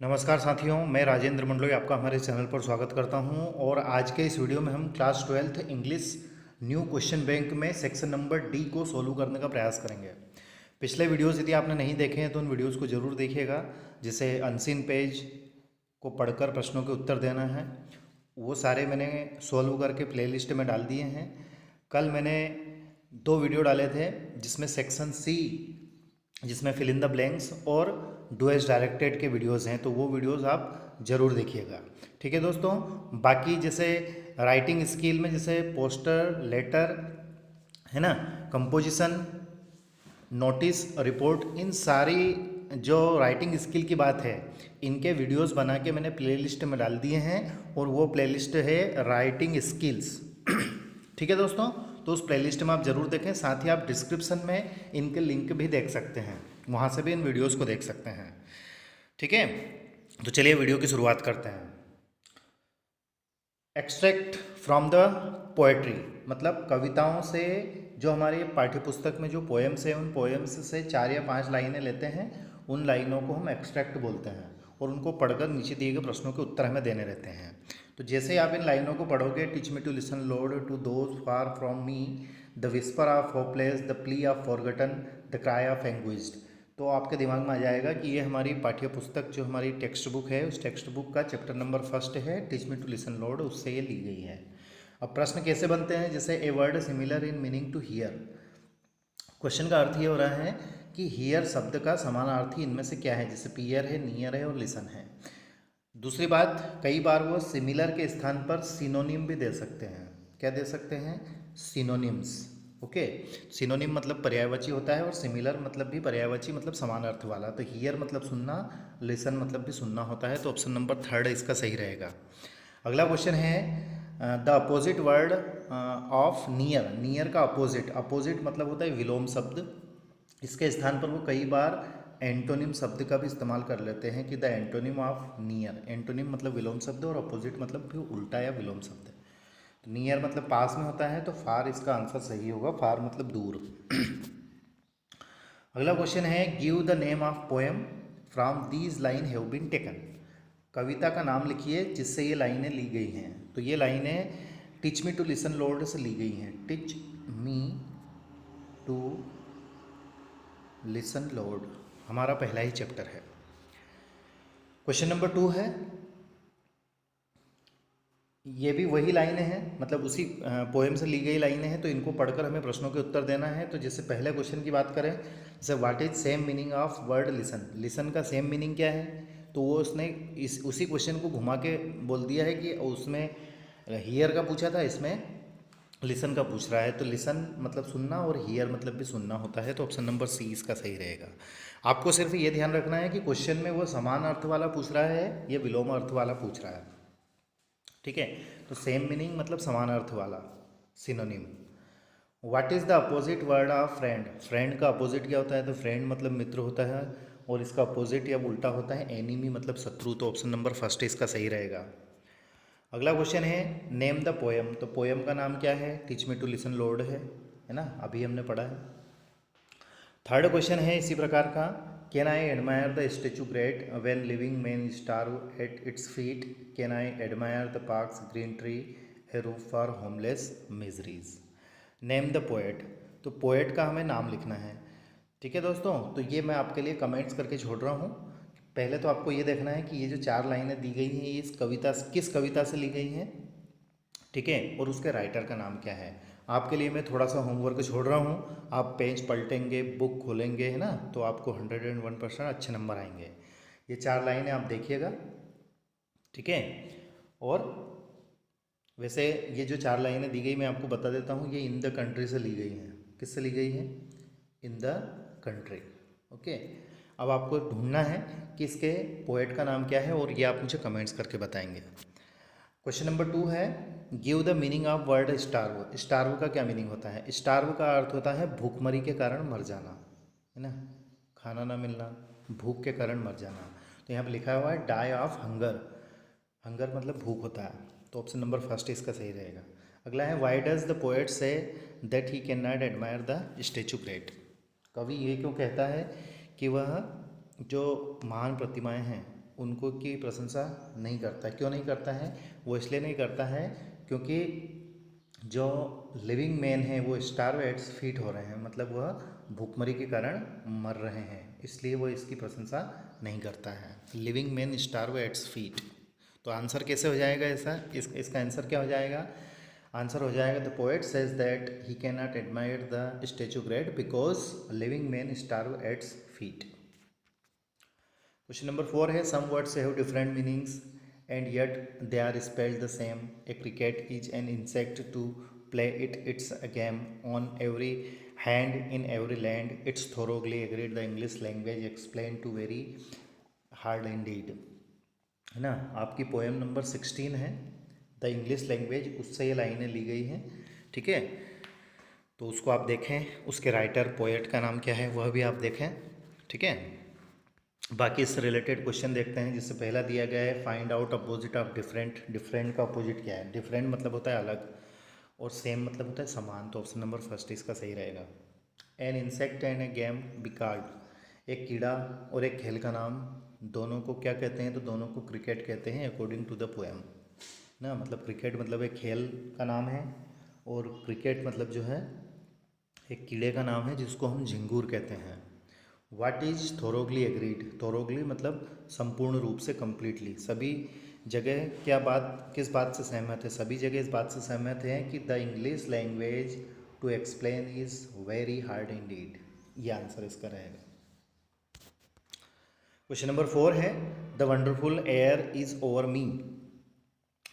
नमस्कार साथियों, मैं राजेंद्र मंडलोई आपका हमारे चैनल पर स्वागत करता हूं। और आज के इस वीडियो में हम class 12th English new question bank में सेक्शन नंबर डी को सोल्व करने का प्रयास करेंगे। पिछले वीडियोस यदि आपने नहीं देखे हैं तो उन वीडियोस को ज़रूर देखिएगा, जिसे अनसीन पेज को पढ़कर प्रश्नों के उत्तर देना है। वो सारे मैंने सोल्व करके प्लेलिस्ट में डाल दिए हैं। कल मैंने 2 वीडियो डाले थे, जिसमें सेक्शन सी, जिसमें फिल इन द ब्लैंक्स और डू एज डायरेक्टेड के वीडियोस हैं, तो वो वीडियोस आप ज़रूर देखिएगा। ठीक है दोस्तों। बाकी जैसे राइटिंग स्किल में जैसे पोस्टर, लेटर, है ना, कंपोजिशन, नोटिस, रिपोर्ट, इन सारी जो राइटिंग स्किल की बात है, इनके वीडियोस बना के मैंने प्लेलिस्ट में डाल दिए हैं, और वो प्लेलिस्ट है राइटिंग स्किल्स। ठीक है दोस्तों, तो उस प्लेलिस्ट में आप ज़रूर देखें। साथ ही आप डिस्क्रिप्शन में इनके लिंक भी देख सकते हैं, वहाँ से भी इन वीडियोस को देख सकते हैं। ठीक है, तो चलिए वीडियो की शुरुआत करते हैं। एक्सट्रैक्ट फ्रॉम द पोएट्री, मतलब कविताओं से, जो हमारे पाठ्यपुस्तक में जो पोएम्स हैं, उन पोएम्स से 4 या 5 लाइनें लेते हैं। उन लाइनों को हम एक्सट्रैक्ट बोलते हैं, और उनको पढ़कर नीचे दिए गए प्रश्नों के उत्तर हमें देने रहते हैं। तो जैसे आप इन लाइनों को पढ़ोगे, teach me to listen lord to those far from me, the whisper of hopeless, the plea of forgotten, the cry of anguished, तो आपके दिमाग में आ जाएगा कि ये हमारी पाठ्य पुस्तक, जो हमारी टेक्स्ट बुक है, उस टेक्स्ट बुक का चैप्टर नंबर 1 है, teach me to listen Lord, उससे ये ली गई है। अब प्रश्न कैसे बनते हैं, जैसे a word similar in meaning to hear. Question का अर्थ ये हो रहा है कि हियर शब्द का समानार्थी इनमें से क्या है, जैसे पियर है, नियर है और लिसन है। दूसरी बात, कई बार वो सिमिलर के स्थान पर सिनोनिम भी दे सकते हैं। क्या दे सकते हैं? सिनोनिम्स। ओके, सिनोनिम मतलब पर्यायवाची होता है, और सिमिलर मतलब भी पर्यायवाची, मतलब समान अर्थ वाला। तो हियर मतलब सुनना, लिसन मतलब भी सुनना होता है। तो ऑप्शन नंबर 3 इसका सही रहेगा। अगला क्वेश्चन है, the opposite word of near. Near का अपोजिट, अपोजिट मतलब होता है विलोम शब्द। इसके स्थान पर वो कई बार एंटोनिम शब्द का भी इस्तेमाल कर लेते हैं कि the antonym of near. Antonym मतलब विलोम शब्द, और अपोजिट मतलब भी उल्टा या विलोम शब्द। तो नियर मतलब पास में होता है, तो फार इसका आंसर सही होगा। फार मतलब दूर। अगला क्वेश्चन है, give the name of poem from these line have been taken. कविता का नाम लिखिए जिससे ये लाइनें ली गई हैं। तो ये लाइनें teach me to listen Lord से ली गई हैं। Teach me to listen Lord हमारा पहला ही चैप्टर है। क्वेश्चन नंबर 2 है, ये भी वही लाइनें हैं, मतलब उसी पोएम से ली गई लाइनें हैं। तो इनको पढ़कर हमें प्रश्नों के उत्तर देना है। तो जैसे पहले क्वेश्चन की बात करें, जैसे what is same meaning of word listen. Listen का सेम मीनिंग क्या है? तो वो उसने इस उसी क्वेश्चन को घुमा के बोल दिया है कि उसमें हियर का पूछा था, इसमें लिसन का पूछ रहा है। तो लिसन मतलब सुनना, और हियर मतलब भी सुनना होता है। तो ऑप्शन नंबर सी इसका सही रहेगा। आपको सिर्फ ये ध्यान रखना है कि क्वेश्चन में वो समान अर्थ वाला पूछ रहा है या विलोम अर्थ वाला पूछ रहा है। ठीक है, तो सेम मीनिंग मतलब समान अर्थ वाला, synonym. What is the opposite word of friend. Friend का अपोजिट क्या होता है? तो फ्रेंड मतलब मित्र होता है, और इसका अपोजिट या उल्टा होता है एनिमी, मतलब शत्रु। तो ऑप्शन नंबर 1 इसका सही रहेगा। अगला क्वेश्चन है, नेम द पोएम। तो पोएम का नाम क्या है? Teach me to listen Lord है ना, अभी हमने पढ़ा है। थर्ड क्वेश्चन है इसी प्रकार का, can I admire the statue great when living man starve at its feet. Can I admire the parks green tree A roof for homeless miseries. Name the poet. तो पोएट का हमें नाम लिखना है। ठीक है दोस्तों, तो ये मैं आपके लिए कमेंट्स करके छोड़ रहा हूँ। पहले तो आपको ये देखना है कि ये जो 4 लाइनें दी गई हैं, ये इस कविता किस कविता से ली गई हैं। ठीक है, और उसके राइटर का नाम क्या है। आपके लिए मैं थोड़ा सा होमवर्क छोड़ रहा हूँ। आप पेज पलटेंगे, बुक खोलेंगे, है ना, तो आपको 101% अच्छे नंबर आएंगे। ये 4 लाइनें आप देखिएगा। ठीक है, और वैसे ये जो 4 लाइनें दी गई, मैं आपको बता देता हूँ, ये इन द कंट्री से ली गई हैं। किससे ली गई हैं? In the country. ओके, अब आपको ढूंढना है कि इसके पोएट का नाम क्या है, और ये आप मुझे कमेंट्स करके बताएंगे। क्वेश्चन नंबर 2 है, give the meaning of word starve. Starve का क्या मीनिंग होता है? स्टार्व का अर्थ होता है भूखमरी के कारण मर जाना, है ना, खाना ना मिलना, भूख के कारण मर जाना। तो यहाँ पे लिखा हुआ है डाई ऑफ हंगर। हंगर मतलब भूख होता है। तो ऑप्शन नंबर 1 इसका सही रहेगा। अगला है, why does the poet say that he can not admire the statue great. कवि ये क्यों कहता है कि वह जो महान प्रतिमाएं हैं उनको की प्रशंसा नहीं करता। क्यों नहीं करता है? वो इसलिए नहीं करता है क्योंकि जो लिविंग मैन है वो स्टार्व एट फीट हो रहे हैं, मतलब वह भूखमरी के कारण मर रहे हैं, इसलिए वो इसकी प्रशंसा नहीं करता है। Living man starve at its feet. तो आंसर कैसे हो जाएगा ऐसा? इसका आंसर क्या हो जाएगा? आंसर हो जाएगा the poet says that he can not admire the statue great because living man starve at its feet. Question number 4 है some words have different meanings and yet they are spelled the same. A cricket is an insect to play it's a game on every hand in every land it's thoroughly agreed the English language explain to very hard indeed. है ना, आपकी poem number 16 है the English language, उससे ये लाइनें ली गई हैं। ठीक है, तो उसको आप देखें, उसके राइटर पोएट का नाम क्या है वह भी आप देखें। ठीक है, बाकी इससे रिलेटेड क्वेश्चन देखते हैं। जिससे पहला दिया गया है find out opposite of different. Different का अपोजिट क्या है? डिफरेंट मतलब होता है अलग, और सेम मतलब होता है समान। तो ऑप्शन नंबर फर्स्ट इसका सही रहेगा। An insect and a game बिकार्ड। एक कीड़ा और एक खेल का नाम, दोनों को क्या कहते हैं? तो दोनों को क्रिकेट कहते हैं अकॉर्डिंग टू द पोएम ना। मतलब क्रिकेट मतलब एक खेल का नाम है, और क्रिकेट मतलब जो है एक कीड़े का नाम है जिसको हम झिंगूर कहते हैं। What is thoroughly agreed? Thoroughly मतलब संपूर्ण रूप से, कंप्लीटली। सभी जगह क्या बात, किस बात से सहमत है? सभी जगह इस बात से सहमत हैं कि the English language to explain is very hard indeed. ये आंसर इसका रहेगा। क्वेश्चन नंबर 4 है the wonderful air is over me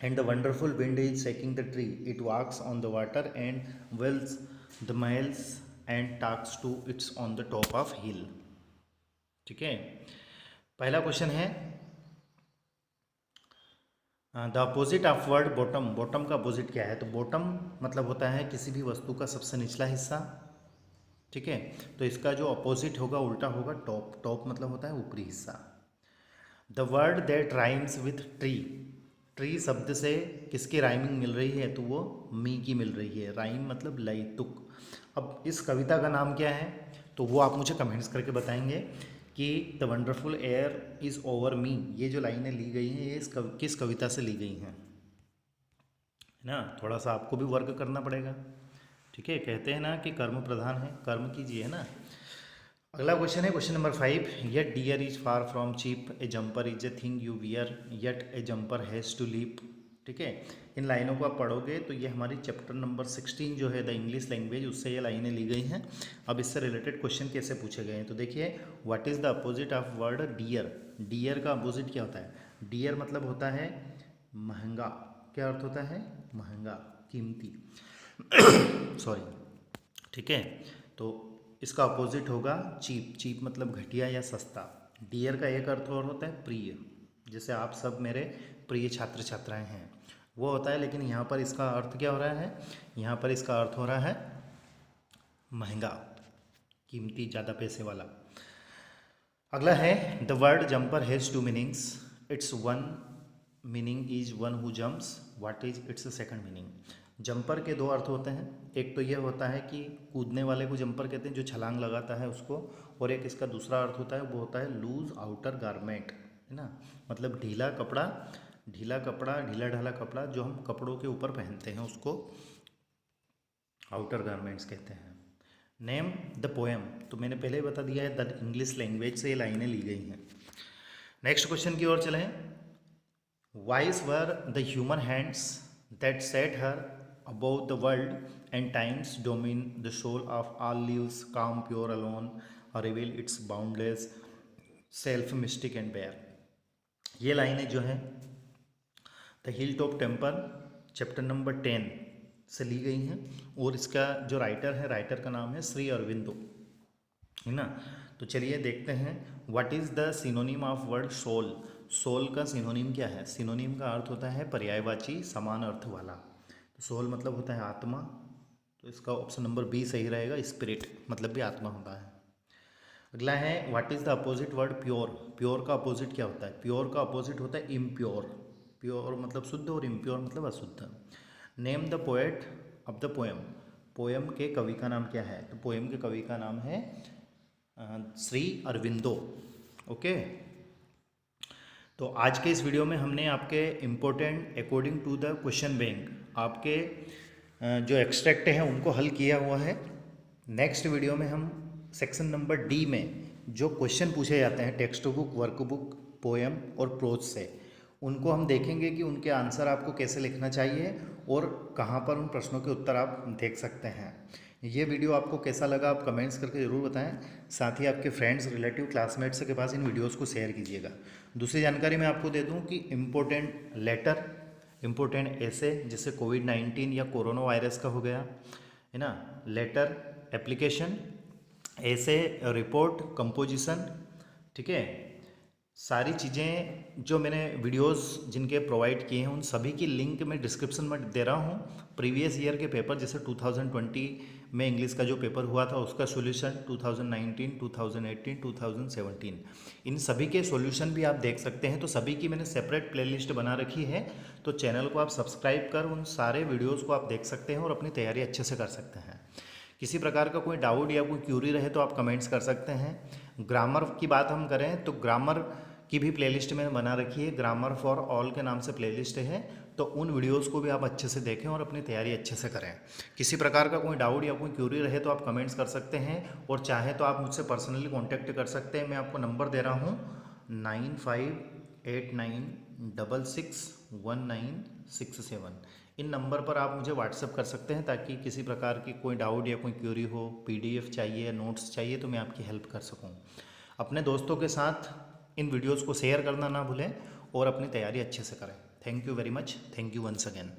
and the wonderful wind is shaking the tree, it walks on the water and wills the miles and talks to its on the top of hill। ठीक है, पहला question है the opposite of word bottom. Bottom का opposite क्या है? तो bottom मतलब होता है किसी भी वस्तु का सबसे निचला हिस्सा। ठीक है, तो इसका जो अपोजिट होगा, उल्टा होगा, टॉप। टॉप मतलब होता है ऊपरी हिस्सा। The word that rhymes with tree. Tree शब्द से किसकी राइमिंग मिल रही है? तो वो मी की मिल रही है। राइम मतलब लय, तुक। अब इस कविता का नाम क्या है? तो वो आप मुझे कमेंट्स करके बताएंगे कि the wonderful air is over me, ये जो लाइनें ली गई हैं ये किस कविता से ली गई हैं, है ना। थोड़ा सा आपको भी वर्क करना पड़ेगा। ठीक है, कहते हैं ना कि कर्म प्रधान है, कर्म कीजिए, है ना। अगला क्वेश्चन है question number 5 yet dear is far from cheap, a jumper is a thing you wear, yet a jumper has to leap. ठीक है, इन लाइनों को आप पढ़ोगे तो ये हमारी चैप्टर नंबर 16 जो है द इंग्लिश लैंग्वेज, उससे ये लाइनें ली गई हैं। अब इससे रिलेटेड क्वेश्चन कैसे पूछे गए हैं? तो देखिए, what is the opposite of word dear. Dear का अपोजिट क्या होता है? डियर मतलब होता है महंगा। क्या अर्थ होता है? महंगा, कीमती। सॉरी। ठीक है, तो इसका अपोजिट होगा चीप। चीप मतलब घटिया या सस्ता। डियर का एक अर्थ और होता है प्रिय, जैसे आप सब मेरे प्रिय छात्र छात्राएं हैं, वो होता है। लेकिन यहाँ पर इसका अर्थ क्या हो रहा है? यहाँ पर इसका अर्थ हो रहा है महंगा, कीमती, ज़्यादा पैसे वाला। अगला है the word jumper has two meanings, its one meaning is one who jumps, what is its second meaning. Jumper के दो अर्थ होते हैं, एक तो यह होता है कि कूदने वाले को जंपर कहते हैं, जो छलांग लगाता है उसको, और एक इसका दूसरा अर्थ होता है वो होता है लूज आउटर गारमेंट, है ना। मतलब ढीला कपड़ा, ढीला कपड़ा, ढीला ढाला कपड़ा जो हम कपड़ों के ऊपर पहनते हैं उसको आउटर गारमेंट्स कहते हैं। नेम द पोएम, तो मैंने पहले ही बता दिया है द इंग्लिश लैंग्वेज से ये लाइनें ली गई हैं। नेक्स्ट क्वेश्चन की ओर चलें। Wise were the human hands that set her about the world and times domain the soul of all lives calm pure alone reveal its boundless self mystic and bare. ये लाइनें जो हैं the hill top temple chapter number 10 से ली गई हैं, और इसका जो राइटर है, राइटर का नाम है श्री अरविंदो, है ना। तो चलिए देखते हैं what is the synonym of word soul. Soul का सिनोनिम क्या है? सिनोनिम का अर्थ होता है पर्यायवाची, समान अर्थ वाला। तो सोल मतलब होता है आत्मा, तो इसका ऑप्शन नंबर बी सही रहेगा। स्पिरिट मतलब भी आत्मा होता है। अगला है what is the opposite word pure. Pure का अपोजिट क्या होता है? प्योर का अपोजिट होता है इम्प्योर। प्योर मतलब शुद्ध और इम्प्योर मतलब अशुद्ध। Name the poet of the poem. Poem के कवि का नाम क्या है? तो पोएम के कवि का नाम है श्री अरविंदो। ओके, तो आज के इस वीडियो में हमने आपके important according to the question bank आपके जो एक्सट्रैक्ट हैं उनको हल किया हुआ है। नेक्स्ट वीडियो में हम सेक्शन नंबर डी में जो क्वेश्चन पूछे जाते हैं टेक्स्ट बुक, वर्कबुक, पोएम और प्रोज से, उनको हम देखेंगे कि उनके आंसर आपको कैसे लिखना चाहिए और कहाँ पर उन प्रश्नों के उत्तर आप देख सकते हैं। ये वीडियो आपको कैसा लगा आप कमेंट्स करके ज़रूर बताएं। साथ ही आपके फ्रेंड्स, रिलेटिव, क्लासमेट्स के पास इन वीडियोस को शेयर कीजिएगा। दूसरी जानकारी मैं आपको दे दूं कि इम्पोर्टेंट लेटर, इम्पोर्टेंट ऐसे जैसे कोविड-19 या कोरोना वायरस का हो गया है ना, लेटर, एप्लीकेशन, ऐसे, रिपोर्ट, कंपोजिशन, ठीक है, सारी चीज़ें जो मैंने वीडियोस जिनके प्रोवाइड किए हैं उन सभी की लिंक मैं डिस्क्रिप्शन में दे रहा हूँ। प्रीवियस ईयर के पेपर जैसे 2020 में इंग्लिश का जो पेपर हुआ था उसका सॉल्यूशन, 2019, 2018, 2017, इन सभी के सॉल्यूशन भी आप देख सकते हैं। तो सभी की मैंने सेपरेट प्लेलिस्ट बना रखी है, तो चैनल को आप सब्सक्राइब कर उन सारे वीडियोज़ को आप देख सकते हैं और अपनी तैयारी अच्छे से कर सकते हैं। किसी प्रकार का कोई डाउट या कोई क्यूरी रहे तो आप कमेंट्स कर सकते हैं। ग्रामर की बात हम करें तो ग्रामर की भी प्लेलिस्ट मैंने बना रखी है, ग्रामर फॉर ऑल के नाम से प्लेलिस्ट है, तो उन वीडियोस को भी आप अच्छे से देखें और अपनी तैयारी अच्छे से करें। किसी प्रकार का कोई डाउट या कोई क्यूरी रहे तो आप कमेंट्स कर सकते हैं और चाहे तो आप मुझसे पर्सनली कॉन्टैक्ट कर सकते हैं। मैं आपको नंबर दे रहा हूँ 9589661967। इन नंबर पर आप मुझे व्हाट्सअप कर सकते हैं ताकि किसी प्रकार की कोई डाउट या कोई क्यूरी हो, पीडीएफ चाहिए, नोट्स चाहिए, तो मैं आपकी हेल्प कर सकूं। अपने दोस्तों के साथ इन वीडियोस को शेयर करना ना भूलें और अपनी तैयारी अच्छे से करें। Thank you very much. Thank you once again.